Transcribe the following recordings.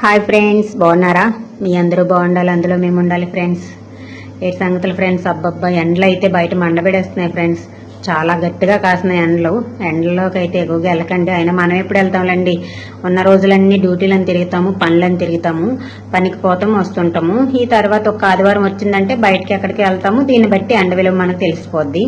Hi friends, బాగున్నారా? మీ అందరూ బాగుండాలి, అందులో మేము ఉండాలి ఫ్రెండ్స్. ఏ సంగతులు ఫ్రెండ్స్? అబ్బబ్బా, ఎండలు అయితే బయట మండబెడేస్తున్నాయి ఫ్రెండ్స్. చాలా గట్టిగా కాస్తున్నాయి ఎండలోకి అయితే ఎక్కువగా వెళ్ళకండి. అయినా మనం ఎప్పుడు వెళ్తాంలేండి, ఉన్న రోజులన్నీ డ్యూటీలను తిరుగుతాము, పనులను తిరుగుతాము, పనికి పోతాము, వస్తుంటాము. ఈ తర్వాత ఒక ఆదివారం వచ్చిందంటే బయటకి ఎక్కడికి వెళ్తాము. దీన్ని బట్టి ఎండ విలువ మనకు తెలిసిపోద్ది.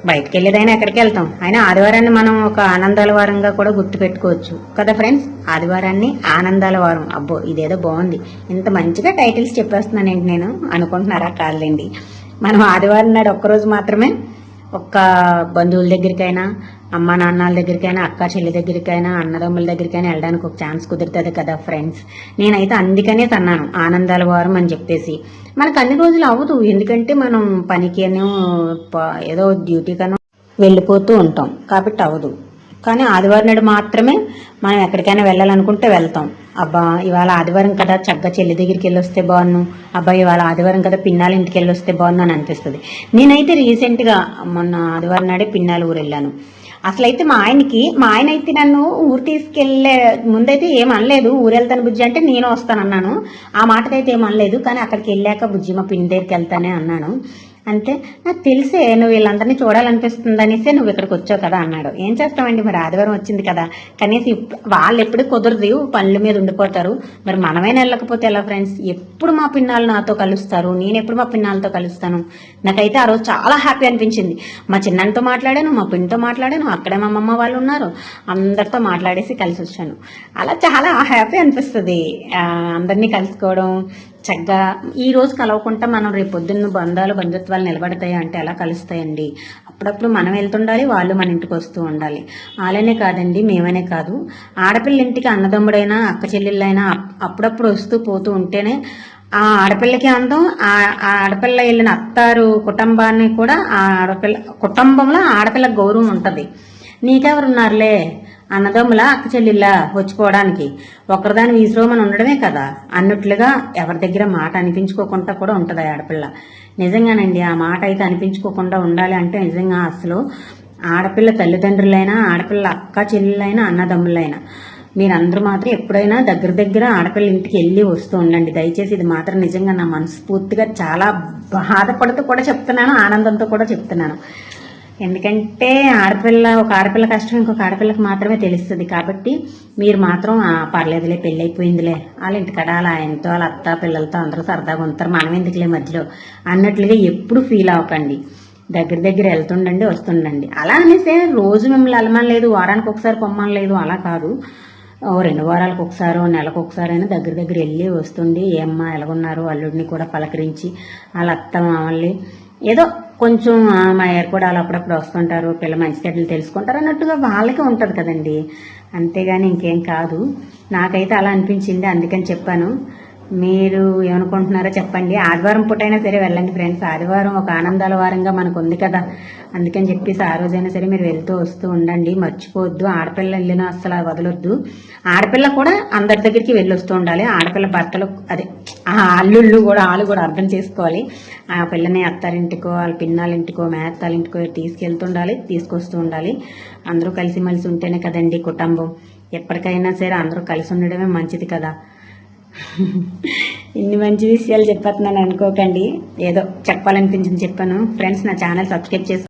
బయటకు వెళ్ళేదైనా ఎక్కడికి వెళ్తాం. అయినా ఆదివారాన్ని మనం ఒక ఆనందాల వారంగా కూడా గుర్తు పెట్టుకోవచ్చు కదా ఫ్రెండ్స్. ఆదివారాన్ని ఆనందాల వారం. అబ్బో, ఇదేదో బాగుంది, ఇంత మంచిగా టైటిల్స్ చెప్పేస్తున్నానండి నేను అనుకుంటున్నారా? కాదులేండి, మనం ఆదివారం నాడు ఒక్కరోజు మాత్రమే ఒక్క బంధువుల దగ్గరికైనా, అమ్మ నాన్నల దగ్గరికైనా, అక్క చెల్లి దగ్గరికైనా, అన్నదమ్ముల దగ్గరికైనా వెళ్ళడానికి ఒక ఛాన్స్ కుదురుతుంది కదా ఫ్రెండ్స్. నేనైతే అందుకనే తన్నాను ఆనందాల వారం అని చెప్పేసి. మనకు అన్ని రోజులు అవ్వదు, ఎందుకంటే మనం పనికేనో ఏదో డ్యూటీకనో వెళ్ళిపోతూ ఉంటాం కాబట్టి అవ్వదు. కానీ ఆదివారం నాడు మాత్రమే మనం ఎక్కడికైనా వెళ్ళాలనుకుంటే వెళ్తాం. అబ్బా, ఇవాళ ఆదివారం కదా, చక్కగా చెల్లి దగ్గరికి వెళ్ళి వస్తే బాగున్నాను. అబ్బా, ఇవాళ ఆదివారం కదా, పిన్నాల ఇంటికి వెళ్ళి వస్తే బాగున్నాను అని అనిపిస్తుంది. నేనైతే రీసెంట్గా మొన్న ఆదివారం నాడే పిన్నాల ఊరు వెళ్ళాను. అసలైతే మా ఆయన అయితే నన్ను ఊరు తీసుకెళ్లే ముందైతే ఏమనలేదు. ఊరు వెళ్తాను బుజ్జి అంటే నేను వస్తానన్నాను. ఆ మాటకైతే ఏమనలేదు. కానీ అక్కడికి వెళ్ళాక బుజ్జి మా పిన్ని దగ్గరికి వెళ్తానే అన్నాను. అంటే నాకు తెలిసే నువ్వు వీళ్ళందరినీ చూడాలనిపిస్తుంది అనేసి నువ్వు ఇక్కడికి వచ్చావు కదా అన్నాడు. ఏం చేస్తామండి, మరి ఆదివారం వచ్చింది కదా, కనీసం వాళ్ళు ఎప్పుడు కుదరదు, పనుల మీద ఉండిపోతారు. మరి మనమైనా వెళ్ళకపోతే ఎలా ఫ్రెండ్స్? ఎప్పుడు మా పిన్నాళ్ళు నాతో కలుస్తారు, నేను ఎప్పుడు మా పిన్నాళ్ళతో కలుస్తాను. నాకైతే ఆ రోజు చాలా హ్యాపీ అనిపించింది. మా చిన్నతో మాట్లాడాను, మా పిన్నితో మాట్లాడాను, అక్కడే మా అమ్మమ్మ వాళ్ళు ఉన్నారు, అందరితో మాట్లాడేసి కలిసి వచ్చాను. అలా చాలా హ్యాపీ అనిపిస్తుంది అందరినీ కలుసుకోవడం. చక్కగా ఈ రోజు కలవకుండా మనం రేపు పొద్దున్న బంధుత్వాలు నిలబడతాయి అంటే ఎలా కలుస్తాయండి? అప్పుడప్పుడు మనం వెళ్తుండాలి, వాళ్ళు మన ఇంటికి వస్తూ ఉండాలి. వాళ్ళనే కాదండి, మేమనే కాదు, ఆడపిల్ల ఇంటికి అన్నదమ్ముడైనా అక్క చెల్లెళ్ళైనా అప్పుడప్పుడు వస్తూ పోతూ ఉంటేనే ఆ ఆడపిల్లకి అందం. ఆ ఆడపిల్ల వెళ్ళిన అత్తారు కుటుంబాన్ని కూడా ఆ ఆడపిల్ల కుటుంబంలో ఆడపిల్ల గౌరవం ఉంటుంది. నీకెవరున్నారులే, అన్నదమ్ములా అక్క చెల్లిలా వచ్చుకోవడానికి, ఒకరిదాని వీధిలోమని ఉండడమే కదా అన్నట్లుగా ఎవరి దగ్గర మాట అనిపించుకోకుండా కూడా ఉంటుంది ఆడపిల్ల. నిజంగానండి, ఆ మాట అయితే అనిపించుకోకుండా ఉండాలి అంటే నిజంగా అసలు ఆడపిల్ల తల్లిదండ్రులైనా, ఆడపిల్ల అక్క చెల్లెలైనా, అన్నదమ్ములైనా మీరందరూ మాత్రం ఎప్పుడైనా దగ్గర ఆడపిల్ల ఇంటికి వెళ్ళి వస్తూ ఉండండి దయచేసి. ఇది మాత్రం నిజంగా నా మనస్ఫూర్తిగా చాలా బాధపడుతూ కూడా చెప్తున్నాను, ఆనందంతో కూడా చెప్తున్నాను. ఎందుకంటే ఒక ఆడపిల్ల కష్టం ఇంకొక ఆడపిల్లకి మాత్రమే తెలుస్తుంది. కాబట్టి మీరు మాత్రం పర్లేదులే, పెళ్ళి అయిపోయిందిలే, వాళ్ళ ఇంటికాడ వాళ్ళ ఆయనతో వాళ్ళ అత్త పిల్లలతో అందరూ సరదాగా ఉంటారు, మనం ఎందుకులే మధ్యలో అన్నట్లుగా ఎప్పుడు ఫీల్ అవ్వకండి. దగ్గర వెళ్తుండండి, వస్తుండండి. అలా అనేసి రోజు మిమ్మల్ని వెళ్ళమని లేదు, వారానికి ఒకసారి పొమ్మని లేదు, అలా కాదు. 2 వారాలకు ఒకసారి, నెలకు ఒకసారి అయినా దగ్గర వెళ్ళి వస్తుండి ఏమ్మా ఎలాగున్నారు అల్లుడిని కూడా పలకరించి, వాళ్ళ అత్త మామల్ని ఏదో కొంచెం మా కూడా వాళ్ళు అప్పుడప్పుడు వస్తుంటారు, పిల్ల మంచి చెడ్డలు తెలుసుకుంటారు అన్నట్టుగా వాళ్ళకి ఉంటుంది కదండి. అంతేగాని ఇంకేం కాదు. నాకైతే అలా అనిపించింది, అందుకని చెప్పాను. మీరు ఏమనుకుంటున్నారో చెప్పండి. ఆదివారం పూటైనా సరే వెళ్ళండి ఫ్రెండ్స్. ఆదివారం ఒక ఆనందాల వారంగా మనకు ఉంది కదా, అందుకని చెప్పేసి ఆ రోజైనా సరే మీరు వెళ్తూ వస్తూ ఉండండి. మర్చిపోవద్దు, ఆడపిల్ల వెళ్ళినా అసలు వదలొద్దు. ఆడపిల్ల కూడా అందరి దగ్గరికి వెళ్ళి వస్తూ ఉండాలి. ఆడపిల్ల భర్తలు అదే ఆ అల్లుళ్ళు కూడా వాళ్ళు కూడా అర్థం చేసుకోవాలి. ఆ పిల్లని అత్తారింటికో, వాళ్ళ పిన్నాల ఇంటికో, మేత్తాల ఇంటికో తీసుకెళ్తుండాలి, తీసుకొస్తూ ఉండాలి. అందరూ కలిసిమెలిసి ఉంటేనే కదండి కుటుంబం. ఎప్పటికైనా సరే అందరూ కలిసి ఉండడమే మంచిది కదా. ఇన్ని మంచి విషయాలు చెప్పేస్తున్నాను అనుకోకండి, ఏదో చెప్పాలనిపించింది చెప్పాను ఫ్రెండ్స్. నా ఛానల్ సబ్స్క్రైబ్ చేసి